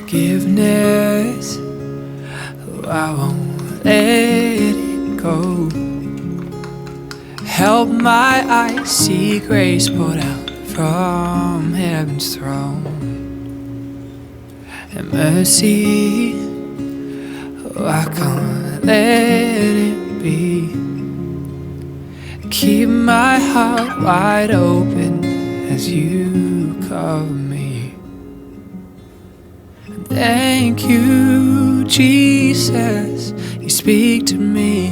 Forgiveness, oh, I won't let it go. Help my eyes see grace poured out from heaven's throne. And mercy, oh, I can't let it be. Keep my heart wide open as you cover me. And thank you, Jesus, you speak to me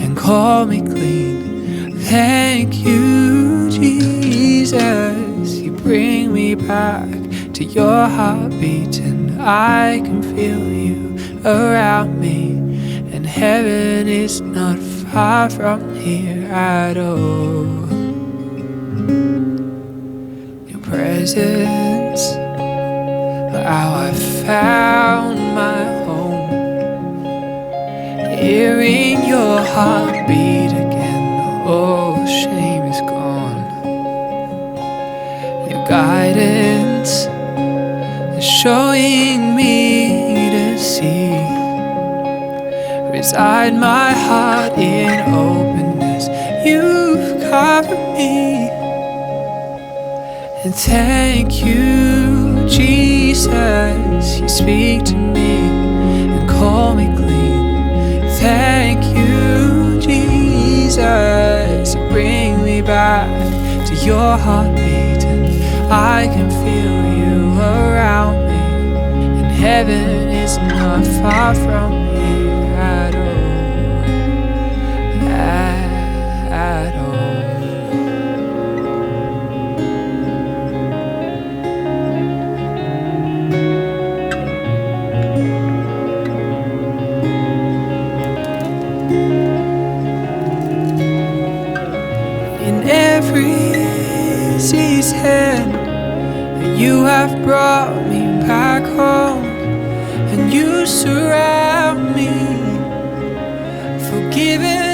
and call me clean. Thank you, Jesus, you bring me back to your heartbeat, and I can feel you around me. And heaven is not far from here at all. Your presence, how I found my home. Hearing your heartbeat again, all shame is gone. Your guidance is showing me to see. Reside my heart in openness. You've covered me. And thank you, Jesus. You speak to me and call me clean. Thank you, Jesus. You bring me back to your heartbeat, and I can feel you around me. And heaven is not far from here at all, at all. In every season, you have brought me back home, and you surround me, forgiving